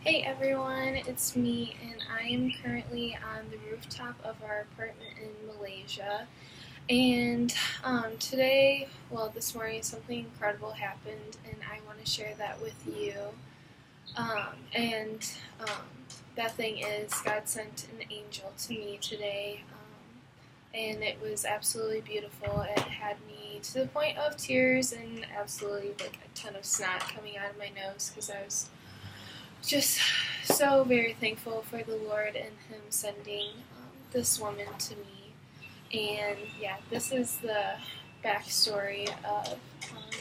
Hey everyone, it's me, and I am currently on the rooftop of our apartment in Malaysia. And this morning, something incredible happened, and I want to share that with you. And that thing is, God sent an angel to me today, and it was absolutely beautiful. It had me to the point of tears and absolutely like a ton of snot coming out of my nose because I was just so very thankful for the Lord and Him sending this woman to me. And yeah, this is the backstory of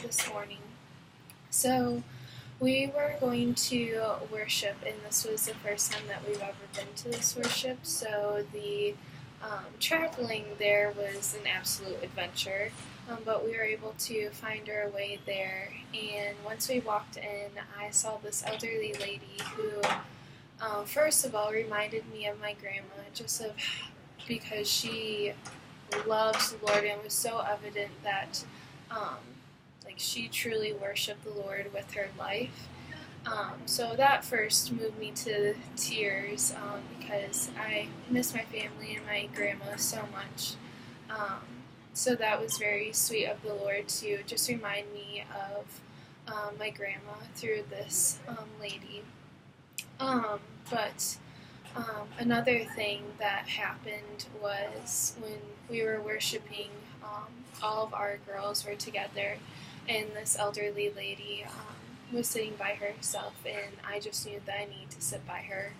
this morning. So we were going to worship, and this was the first time that we've ever been to this worship. So the traveling there was an absolute adventure. But we were able to find our way there. And once we walked in, I saw this elderly lady who, first of all, reminded me of my grandma, because she loves the Lord, and it was so evident that, she truly worshipped the Lord with her life. So that first moved me to tears because I miss my family and my grandma so much. So that was very sweet of the Lord to just remind me of my grandma through this lady. But another thing that happened was when we were worshiping, all of our girls were together, and this elderly lady was sitting by herself, and I just knew that I needed to sit by her.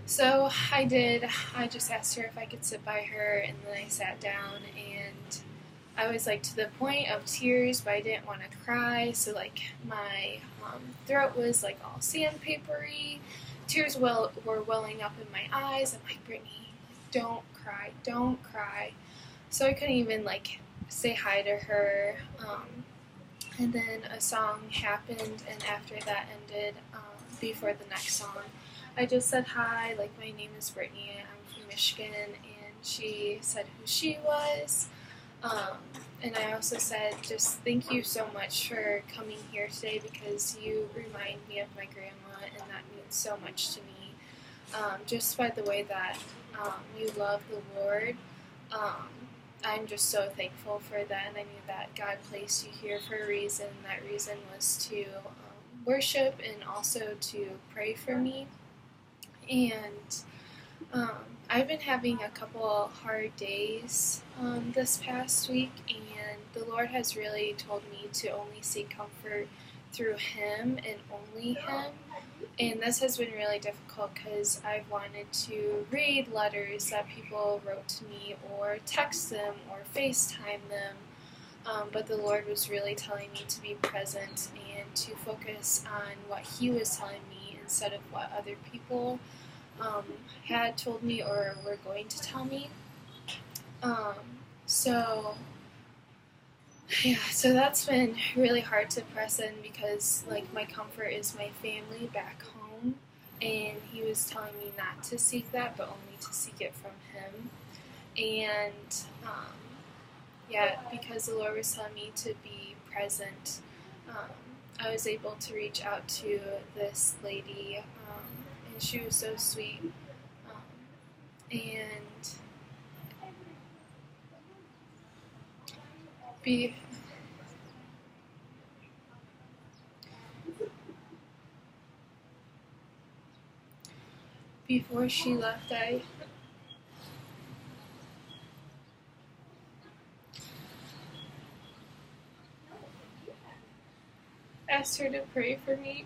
So I did. I just asked her if I could sit by her, and then I sat down, and I was to the point of tears, but I didn't want to cry, so my throat was all sandpapery. Tears were welling up in my eyes. I'm like, Brittany, don't cry, don't cry. So I couldn't even say hi to her. And then a song happened, and after that ended, before the next song, I just said hi, my name is Brittany, I'm from Michigan, and she said who she was. And I also said, just thank you so much for coming here today because you remind me of my grandma, and that means so much to me. Just by the way that you love the Lord. I'm just so thankful for that, and I knew that God placed you here for a reason. That reason was to worship and also to pray for me. And I've been having a couple hard days this past week, and the Lord has really told me to only seek comfort through Him and only Him. And this has been really difficult because I've wanted to read letters that people wrote to me or text them or FaceTime them. But the Lord was really telling me to be present and to focus on what He was telling me instead of what other people had told me or were going to tell me. So that's been really hard to press in because my comfort is my family back home, and He was telling me not to seek that but only to seek it from Him. And because the Lord was telling me to be present, I was able to reach out to this lady, and she was so sweet. And before she left, I asked her to pray for me,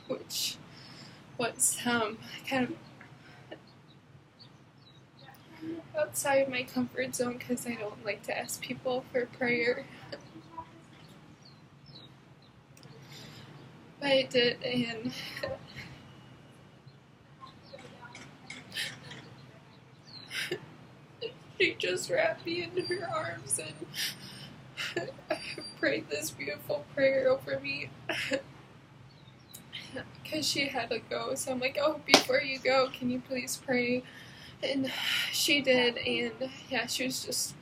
which was kind of outside my comfort zone because I don't like to ask people for prayer. But I did, and she just wrapped me in her arms and prayed this beautiful prayer over me because she had to go. So I'm like, oh, before you go, can you please pray? And she did, and she was just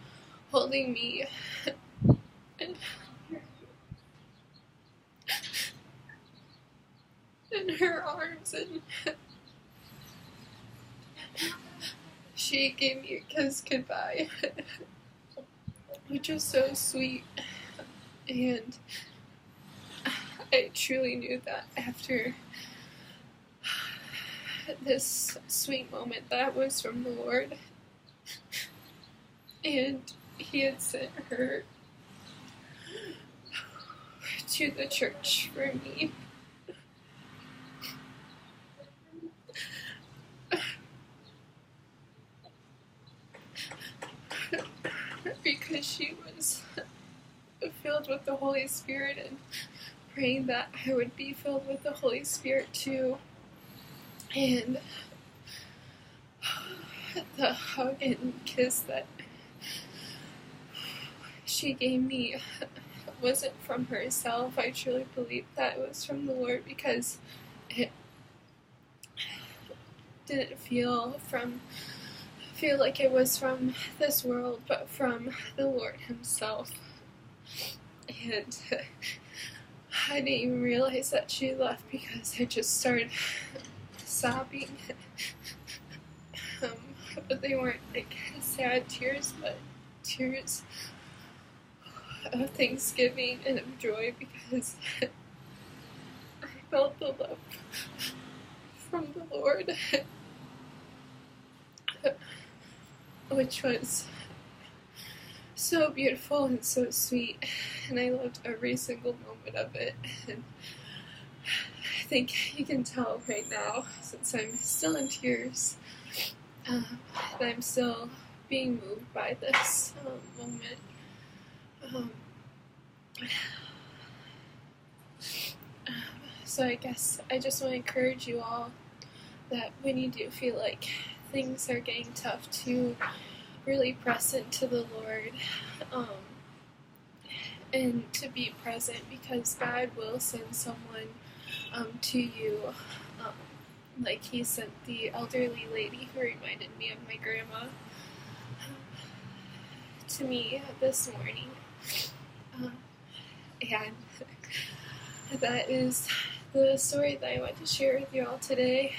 holding me. And in her arms, and she gave me a kiss goodbye, which was so sweet. And I truly knew that after this sweet moment that was from the Lord, and He had sent her to the church for me. Because she was filled with the Holy Spirit, and praying that I would be filled with the Holy Spirit too. And the hug and kiss that she gave me wasn't from herself. I truly believe that it was from the Lord, because it didn't feel like it was from this world, but from the Lord Himself. And I didn't even realize that she left because I just started sobbing. But they weren't like sad tears, but tears of thanksgiving and of joy, because I felt the love from the Lord, which was so beautiful and so sweet, and I loved every single moment of it. And I think you can tell right now, since I'm still in tears, that I'm still being moved by this moment. So I guess I just want to encourage you all that when you do feel like things are getting tough, to really press into the Lord, and to be present, because God will send someone to you, like He sent the elderly lady who reminded me of my grandma to me this morning. And that is the story that I want to share with you all today.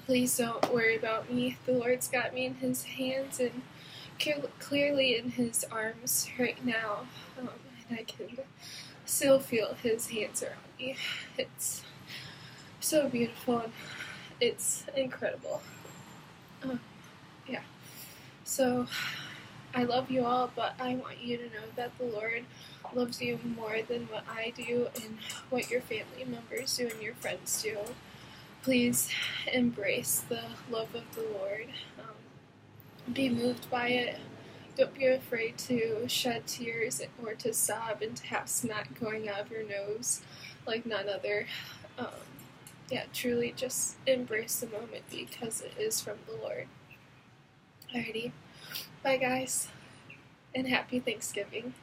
Please don't worry about me. The Lord's got me in His hands and clearly in His arms right now. And I can still feel His hands around me. It's so beautiful, and it's incredible. Yeah. So I love you all, but I want you to know that the Lord loves you more than what I do and what your family members do and your friends do. Please embrace the love of the Lord. Be moved by it. Don't be afraid to shed tears or to sob and to have snot going out of your nose like none other. Truly just embrace the moment, because it is from the Lord. Alrighty. Bye guys, and happy Thanksgiving.